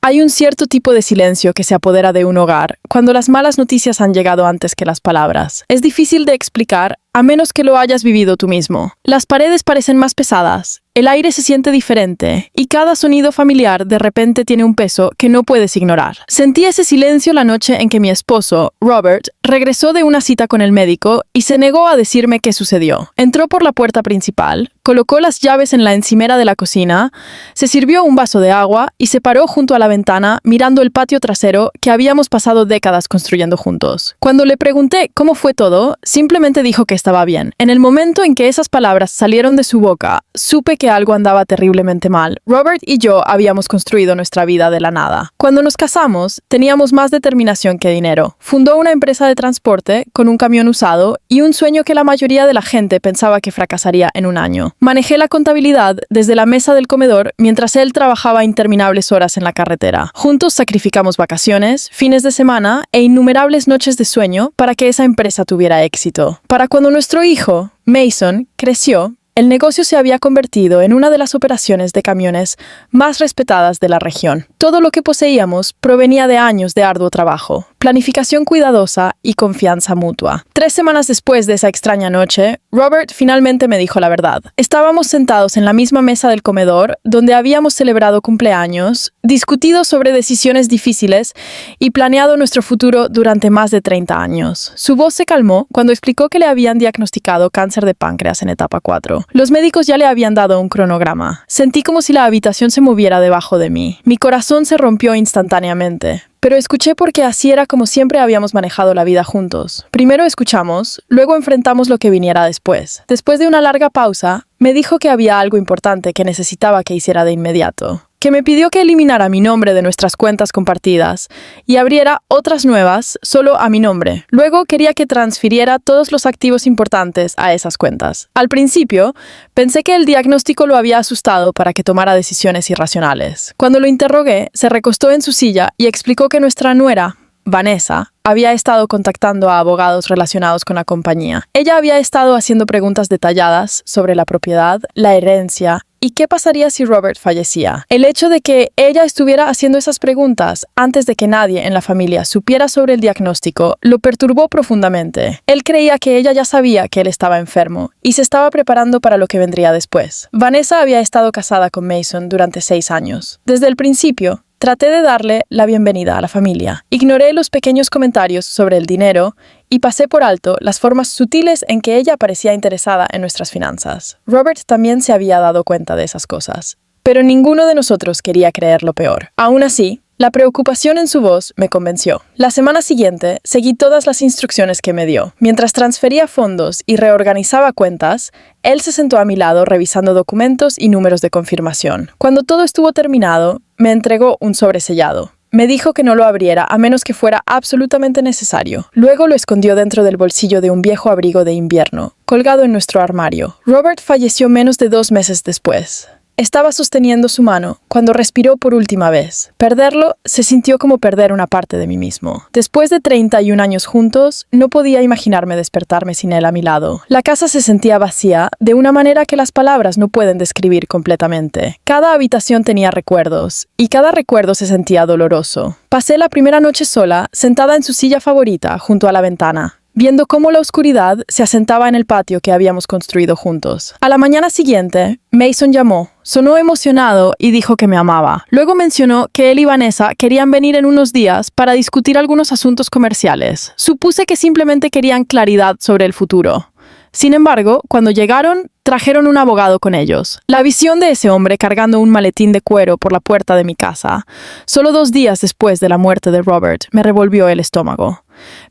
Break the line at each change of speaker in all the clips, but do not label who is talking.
Hay un cierto tipo de silencio que se apodera de un hogar cuando las malas noticias han llegado antes que las palabras. Es difícil de explicar a menos que lo hayas vivido tú mismo. Las paredes parecen más pesadas, el aire se siente diferente y cada sonido familiar de repente tiene un peso que no puedes ignorar. Sentí ese silencio la noche en que mi esposo, Robert, regresó de una cita con el médico y se negó a decirme qué sucedió. Entró por la puerta principal, colocó las llaves en la encimera de la cocina, se sirvió un vaso de agua y se paró junto a la ventana mirando el patio trasero que habíamos pasado décadas construyendo juntos. Cuando le pregunté cómo fue todo, simplemente dijo que estaba bien. En el momento en que esas palabras salieron de su boca, supe que algo andaba terriblemente mal. Robert y yo habíamos construido nuestra vida de la nada. Cuando nos casamos, teníamos más determinación que dinero. Fundó una empresa de transporte con un camión usado y un sueño que la mayoría de la gente pensaba que fracasaría en un año. Manejé la contabilidad desde la mesa del comedor mientras él trabajaba interminables horas en la carretera. Juntos sacrificamos vacaciones, fines de semana e innumerables noches de sueño para que esa empresa tuviera éxito. Para cuando nuestro hijo, Mason, creció, el negocio se había convertido en una de las operaciones de camiones más respetadas de la región. Todo lo que poseíamos provenía de años de arduo trabajo, planificación cuidadosa y confianza mutua. 3 semanas después de esa extraña noche, Robert finalmente me dijo la verdad. Estábamos sentados en la misma mesa del comedor, donde habíamos celebrado cumpleaños, discutido sobre decisiones difíciles y planeado nuestro futuro durante más de 30 años. Su voz se calmó cuando explicó que le habían diagnosticado cáncer de páncreas en etapa 4. Los médicos ya le habían dado un cronograma. Sentí como si la habitación se moviera debajo de mí. Mi corazón se rompió instantáneamente. Pero escuché porque así era como siempre habíamos manejado la vida juntos. Primero escuchamos, luego enfrentamos lo que viniera después. Después de una larga pausa, me dijo que había algo importante que necesitaba que hiciera de inmediato. Que me pidió que eliminara mi nombre de nuestras cuentas compartidas y abriera otras nuevas solo a mi nombre. Luego quería que transfiriera todos los activos importantes a esas cuentas. Al principio, pensé que el diagnóstico lo había asustado para que tomara decisiones irracionales. Cuando lo interrogué, se recostó en su silla y explicó que nuestra nuera, Vanessa, había estado contactando a abogados relacionados con la compañía. Ella había estado haciendo preguntas detalladas sobre la propiedad, la herencia y qué pasaría si Robert fallecía. El hecho de que ella estuviera haciendo esas preguntas antes de que nadie en la familia supiera sobre el diagnóstico lo perturbó profundamente. Él creía que ella ya sabía que él estaba enfermo y se estaba preparando para lo que vendría después. Vanessa había estado casada con Mason durante 6 años. Desde el principio, traté de darle la bienvenida a la familia. Ignoré los pequeños comentarios sobre el dinero y pasé por alto las formas sutiles en que ella parecía interesada en nuestras finanzas. Robert también se había dado cuenta de esas cosas, pero ninguno de nosotros quería creer lo peor. Aún así, la preocupación en su voz me convenció. La semana siguiente, seguí todas las instrucciones que me dio. Mientras transfería fondos y reorganizaba cuentas, él se sentó a mi lado revisando documentos y números de confirmación. Cuando todo estuvo terminado, me entregó un sobre sellado. Me dijo que no lo abriera a menos que fuera absolutamente necesario. Luego lo escondió dentro del bolsillo de un viejo abrigo de invierno, colgado en nuestro armario. Robert falleció menos de 2 meses después. Estaba sosteniendo su mano cuando respiró por última vez. Perderlo se sintió como perder una parte de mí mismo. Después de 31 años juntos, no podía imaginarme despertarme sin él a mi lado. La casa se sentía vacía de una manera que las palabras no pueden describir completamente. Cada habitación tenía recuerdos, y cada recuerdo se sentía doloroso. Pasé la primera noche sola, sentada en su silla favorita, junto a la ventana, viendo cómo la oscuridad se asentaba en el patio que habíamos construido juntos. A la mañana siguiente, Mason llamó. Sonó emocionado y dijo que me amaba. Luego mencionó que él y Vanessa querían venir en unos días para discutir algunos asuntos comerciales. Supuse que simplemente querían claridad sobre el futuro. Sin embargo, cuando llegaron, trajeron un abogado con ellos. La visión de ese hombre cargando un maletín de cuero por la puerta de mi casa, solo 2 días después de la muerte de Robert, me revolvió el estómago.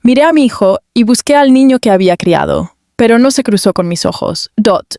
Miré a mi hijo y busqué al niño que había criado, pero no se cruzó con mis ojos.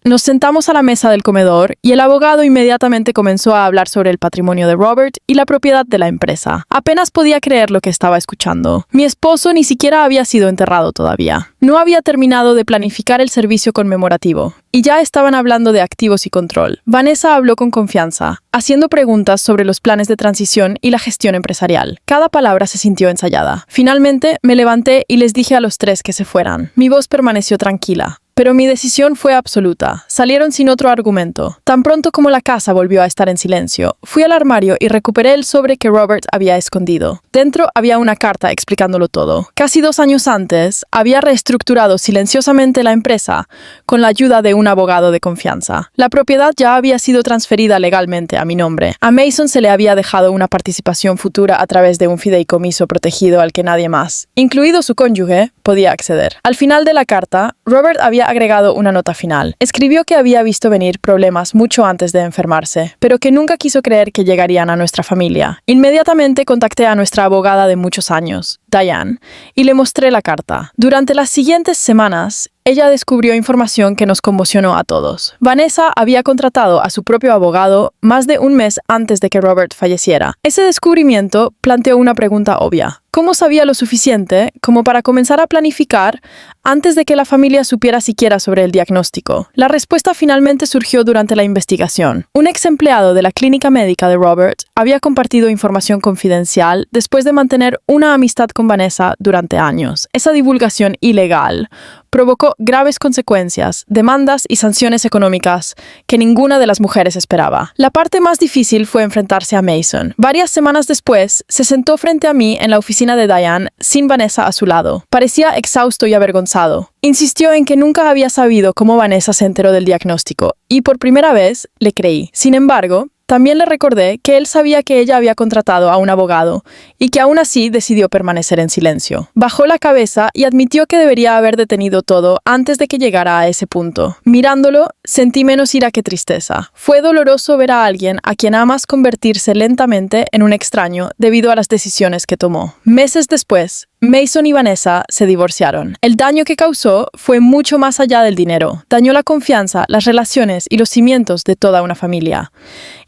Nos sentamos a la mesa del comedor y el abogado inmediatamente comenzó a hablar sobre el patrimonio de Robert y la propiedad de la empresa. Apenas podía creer lo que estaba escuchando. Mi esposo ni siquiera había sido enterrado todavía. No había terminado de planificar el servicio conmemorativo y ya estaban hablando de activos y control. Vanessa habló con confianza, haciendo preguntas sobre los planes de transición y la gestión empresarial. Cada palabra se sintió ensayada. Finalmente, me levanté y les dije a los 3 que se fueran. Mi voz permaneció tranquila, Pero mi decisión fue absoluta. Salieron sin otro argumento. Tan pronto como la casa volvió a estar en silencio, fui al armario y recuperé el sobre que Robert había escondido. Dentro había una carta explicándolo todo. Casi 2 años antes, había reestructurado silenciosamente la empresa con la ayuda de un abogado de confianza. La propiedad ya había sido transferida legalmente a mi nombre. A Mason se le había dejado una participación futura a través de un fideicomiso protegido al que nadie más, incluido su cónyuge, podía acceder. Al final de la carta, Robert había agregado una nota final. Escribió que había visto venir problemas mucho antes de enfermarse, pero que nunca quiso creer que llegarían a nuestra familia. Inmediatamente contacté a nuestra abogada de muchos años, Diane, y le mostré la carta. Durante las siguientes semanas, ella descubrió información que nos conmocionó a todos. Vanessa había contratado a su propio abogado más de un mes antes de que Robert falleciera. Ese descubrimiento planteó una pregunta obvia. ¿Cómo sabía lo suficiente como para comenzar a planificar antes de que la familia supiera siquiera sobre el diagnóstico? La respuesta finalmente surgió durante la investigación. Un ex empleado de la clínica médica de Robert había compartido información confidencial después de mantener una amistad con Vanessa durante años. Esa divulgación ilegal provocó graves consecuencias, demandas y sanciones económicas que ninguna de las mujeres esperaba. La parte más difícil fue enfrentarse a Mason. Varias semanas después, se sentó frente a mí en la oficina de Diane, sin Vanessa a su lado. Parecía exhausto y avergonzado. Insistió en que nunca había sabido cómo Vanessa se enteró del diagnóstico, y por primera vez le creí. Sin embargo, también le recordé que él sabía que ella había contratado a un abogado y que aún así decidió permanecer en silencio. Bajó la cabeza y admitió que debería haber detenido todo antes de que llegara a ese punto. Mirándolo, sentí menos ira que tristeza. Fue doloroso ver a alguien a quien amas convertirse lentamente en un extraño debido a las decisiones que tomó. Meses después, Mason y Vanessa se divorciaron. El daño que causó fue mucho más allá del dinero. Dañó la confianza, las relaciones y los cimientos de toda una familia.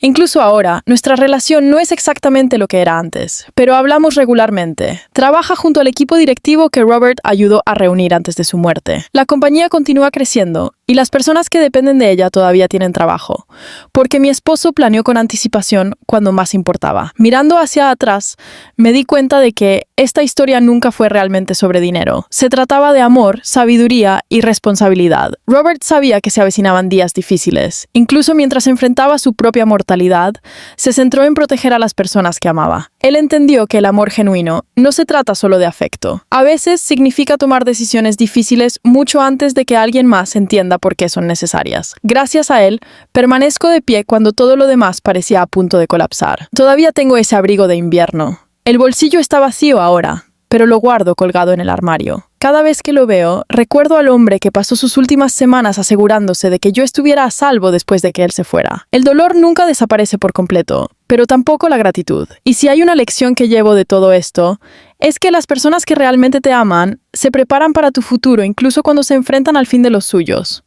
Incluso ahora, nuestra relación no es exactamente lo que era antes, pero hablamos regularmente. Trabaja junto al equipo directivo que Robert ayudó a reunir antes de su muerte. La compañía continúa creciendo y las personas que dependen de ella todavía tienen trabajo, porque mi esposo planeó con anticipación cuando más importaba. Mirando hacia atrás, me di cuenta de que esta historia nunca fue realmente sobre dinero. Se trataba de amor, sabiduría y responsabilidad. Robert sabía que se avecinaban días difíciles. Incluso mientras enfrentaba su propia mortalidad, se centró en proteger a las personas que amaba. Él entendió que el amor genuino no se trata solo de afecto. A veces significa tomar decisiones difíciles mucho antes de que alguien más entienda por qué son necesarias. Gracias a él, permanezco de pie cuando todo lo demás parecía a punto de colapsar. Todavía tengo ese abrigo de invierno. El bolsillo está vacío ahora, pero lo guardo colgado en el armario. Cada vez que lo veo, recuerdo al hombre que pasó sus últimas semanas asegurándose de que yo estuviera a salvo después de que él se fuera. El dolor nunca desaparece por completo, pero tampoco la gratitud. Y si hay una lección que llevo de todo esto, es que las personas que realmente te aman se preparan para tu futuro incluso cuando se enfrentan al fin de los suyos.